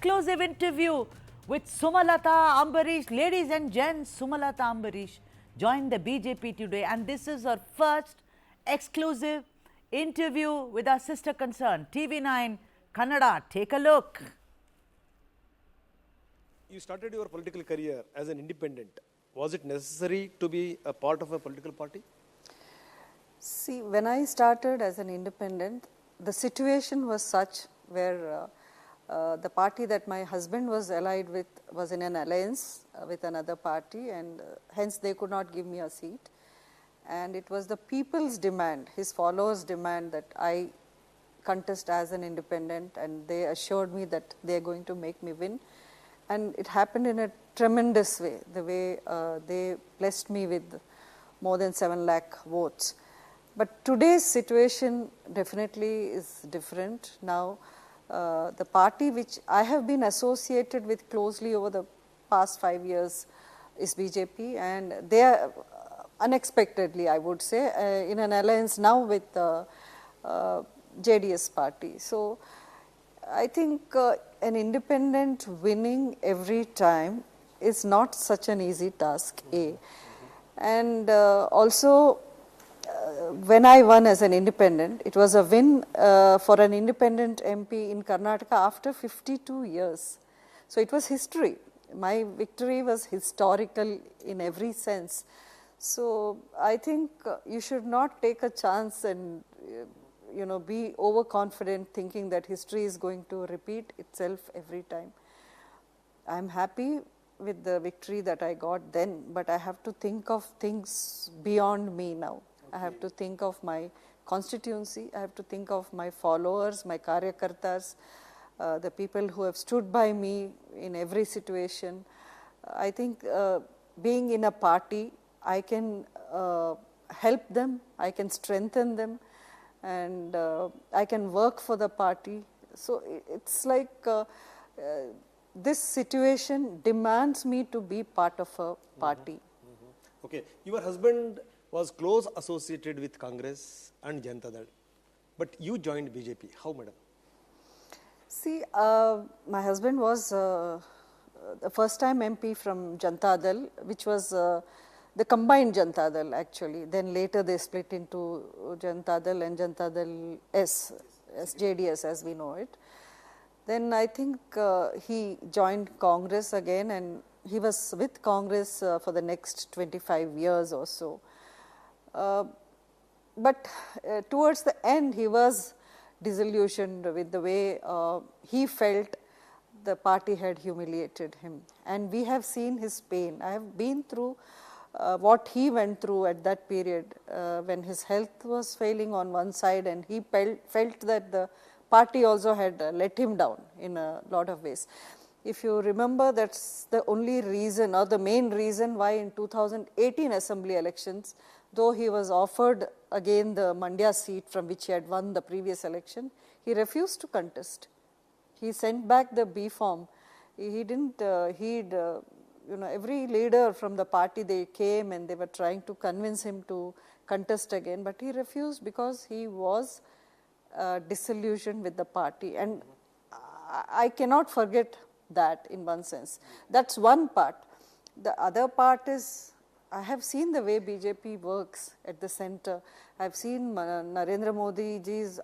exclusive interview with Sumalatha Ambareesh. Ladies and gents, Sumalatha Ambareesh joined the BJP today, and this is her first exclusive interview with our sister concern, TV9 Kannada. Take a look. You started your political career as an independent. Was it necessary to be a part of a political party? See, when I started as an independent, the situation was such where the party that my husband was allied with was in an alliance with another party, and hence they could not give me a seat. And it was the people's demand, his followers' demand, that I contest as an independent, and they assured me that they are going to make me win. And it happened in a tremendous way, the way they blessed me with more than 7 lakh votes. But today's situation definitely is different. Now, the party which I have been associated with closely over the past 5 years is BJP, and they are unexpectedly, I would say, in an alliance now with JDS party. So, I think an independent winning every time is not such an easy task, A. And also, when I won as an independent, it was a win for an independent MP in Karnataka after 52 years. So it was history. My victory was historical in every sense. So I think you should not take a chance and be overconfident thinking that history is going to repeat itself every time. I'm happy with the victory that I got then, but I have to think of things beyond me now. I have to think of my constituency, I have to think of my followers, my karyakartas, the people who have stood by me in every situation. I think being in a party, I can help them, I can strengthen them, and I can work for the party. So it's like this situation demands me to be part of a party. Okay, your husband was close associated with Congress and Janata Dal, but you joined BJP. How, madam? See, my husband was the first time MP from Janata Dal, which was the combined Janata Dal actually. Then later they split into Janata Dal and Janata Dal S, JDS as we know it. Then I think he joined Congress again, and he was with Congress for the next 25 years or so. But towards the end, he was disillusioned with the way he felt the party had humiliated him. And we have seen his pain. I have been through what he went through at that period when his health was failing on one side, and he felt that the party also had let him down in a lot of ways. If you remember, that's the only reason or the main reason why in 2018 assembly elections, though he was offered again the Mandya seat from which he had won the previous election, he refused to contest. He sent back the B form. He didn't heed, every leader from the party, they came and they were trying to convince him to contest again, but he refused because he was disillusioned with the party. And I cannot forget that in one sense. That's one part. The other part is, I have seen the way BJP works at the center. I have seen Narendra Modi ji's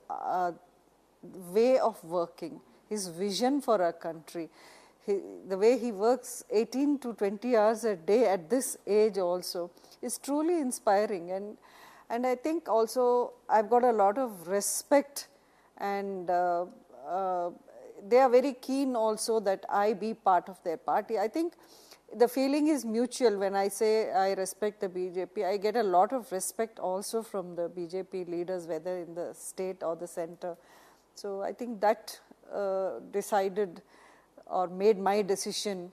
way of working, his vision for our country, the way he works 18 to 20 hours a day at this age also is truly inspiring. And I think also I've got a lot of respect, and they are very keen also that I be part of their party. I think the feeling is mutual when I say I respect the BJP. I get a lot of respect also from the BJP leaders, whether in the state or the center. So I think that decided or made my decision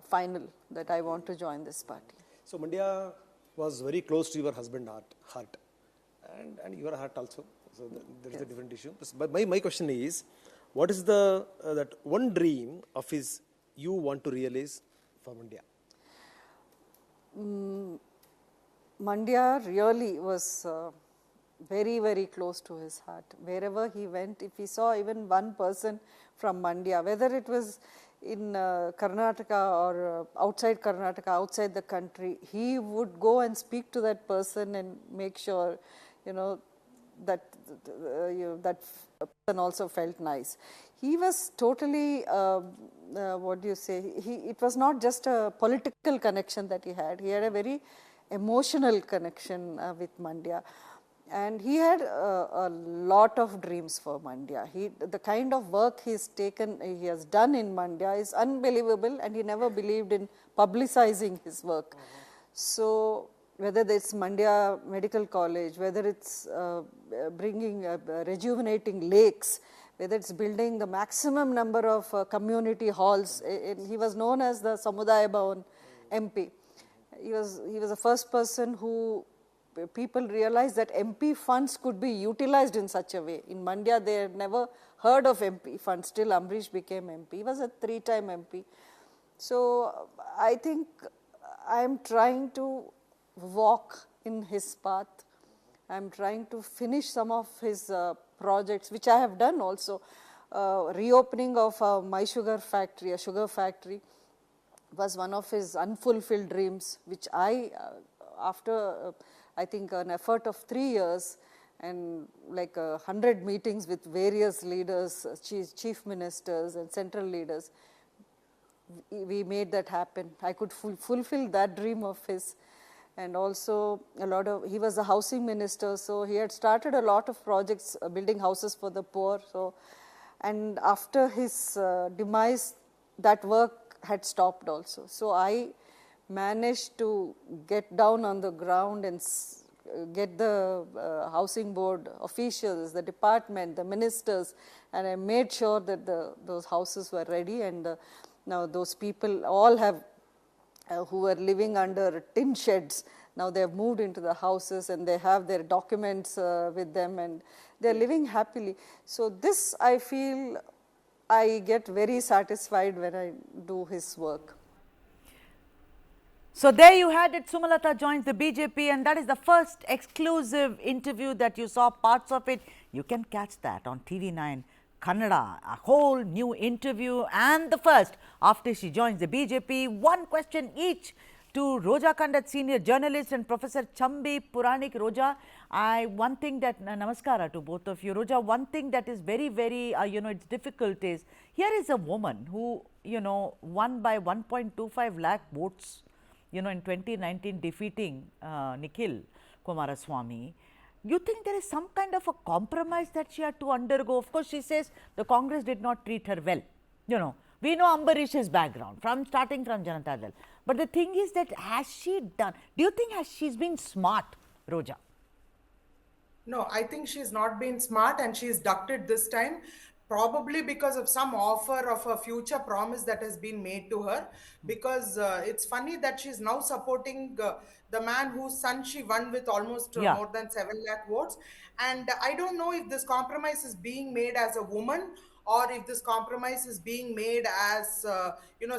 final that I want to join this party. So Mandya was very close to your husband's heart and your heart also. So there is a different issue. But my question is, what is the that one dream of his you want to realize for Mandya? Mandya really was very, very close to his heart. Wherever he went, if he saw even one person from Mandya, whether it was in Karnataka or outside the country, he would go and speak to that person and make sure, that that person also felt nice. He was totally, what do you say, it was not just a political connection that he had a very emotional connection with Mandya. And he had a lot of dreams for Mandya. The kind of work he has done in Mandya is unbelievable, and he never believed in publicizing his work. So whether it's Mandya Medical College, whether it's bringing rejuvenating lakes, whether it's building the maximum number of community halls. He was known as the Samudaya Bhavan MP. He was the first person who people realized that MP funds could be utilized in such a way. In Mandya, they had never heard of MP funds till Ambareesh became MP. He was a 3-time MP. So I think I am trying to walk in his path. I am trying to finish some of his projects, which I have done also. Reopening of My Sugar Factory, a sugar factory, was one of his unfulfilled dreams, which after I think an effort of 3 years and like 100 meetings with various leaders, chief ministers and central leaders, we made that happen. I could fulfill that dream of his. And also he was a housing minister, so he had started a lot of projects, building houses for the poor. So, and after his demise, that work had stopped also. So I managed to get down on the ground and get the housing board officials, the department, the ministers, and I made sure that those houses were ready. And now those people all have who were living under tin sheds, now they have moved into the houses and they have their documents with them and they are living happily. So this, I feel, I get very satisfied when I do his work. So there you had it. Sumalatha joins the BJP, and that is the first exclusive interview that you saw parts of it. You can catch that on TV9 Kannada, a whole new interview, and the first after she joins the BJP. One question each to Roja Kandat, senior journalist, and Professor Chambi Puranik. Roja, one thing that, namaskara to both of you. Roja, one thing that is very, very, it's difficult is, here is a woman who, won by 1.25 lakh votes, in 2019, defeating Nikhil Kumaraswamy. You think there is some kind of a compromise that she had to undergo? Of course, she says the Congress did not treat her well. We know Ambarish's background starting from Janata Dal. But the thing is that has she done? Do you think she's been smart, Roja? No, I think she's not been smart and she's ducked it this time. Probably because of some offer of a future promise that has been made to her. Because it's funny that she's now supporting the man whose son she won with almost more than 7 lakh votes. And I don't know if this compromise is being made as a woman or if this compromise is being made as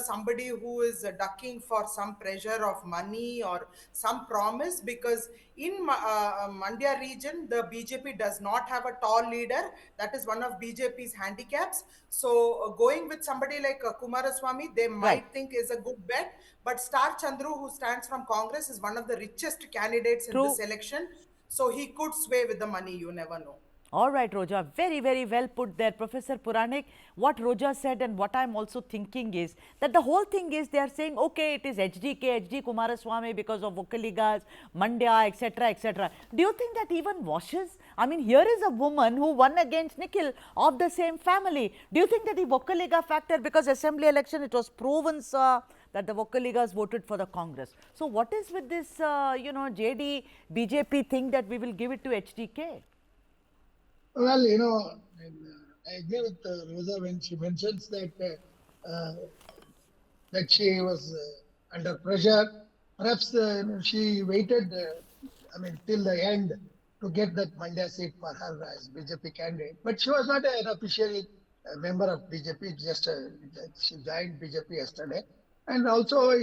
somebody who is ducking for some pressure of money or some promise, because in Mandya region the BJP does not have a tall leader. That is one of BJP's handicaps. So going with somebody like Kumaraswamy, they might think is a good bet, but Star Chandru, who stands from Congress, is one of the richest candidates in this election, so he could sway with the money. You never know. All right, Roja, very, very well put there. Professor Puranik, what Roja said and what I'm also thinking is that the whole thing is they are saying, okay, it is HD Kumaraswamy because of Vokkaligas, Mandya, etc., etc. Do you think that even washes? I mean, here is a woman who won against Nikhil of the same family. Do you think that the Vokkaliga factor, because assembly election, it was proven, that the Vokkaligas voted for the Congress. So what is with this, JD, BJP thing that we will give it to HDK? Well, I agree with Rosa when she mentions that that she was under pressure. Perhaps she waited, till the end to get that Mandya seat for her as BJP candidate. But she was not an official member of BJP. Just she joined BJP yesterday, and also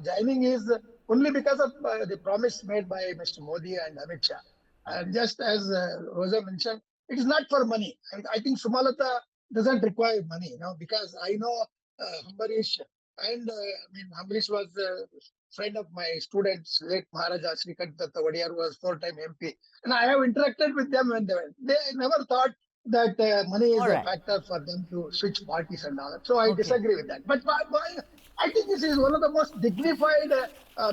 joining is only because of the promise made by Mr. Modi and Amit Shah. And just as Rosa mentioned, it is not for money. I think Sumalatha doesn't require money, because I know Ambarish, and Ambarish was a friend of my students, late Maharaja Srikant Datta Vadiyar was 4-time MP. And I have interacted with them when they never thought that money is All a right. factor for them to switch parties and all that. So I Okay. disagree with that. But I think this is one of the most dignified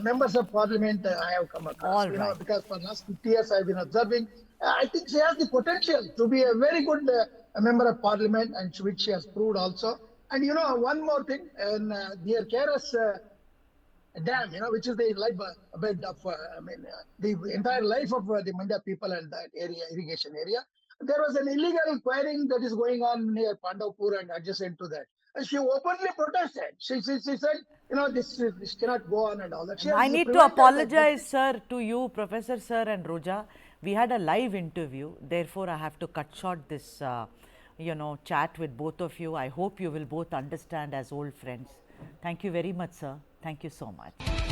members of parliament I have come across. All right. Because for last 50 years I've been observing. I think she has the potential to be a very good member of parliament, and which she has proved also. And one more thing, near KRS dam, which is the bed of, the entire life of the Mandya people and that area, irrigation area. There was an illegal quarrying that is going on near Pandavpur and adjacent to that. And she openly protested. She said, this cannot go on and all that. She I has need to prevented that. apologize, sir, to you, Professor Sir and Roja. We had a live interview, therefore I have to cut short this, chat with both of you. I hope you will both understand as old friends. Thank you very much, sir. Thank you so much.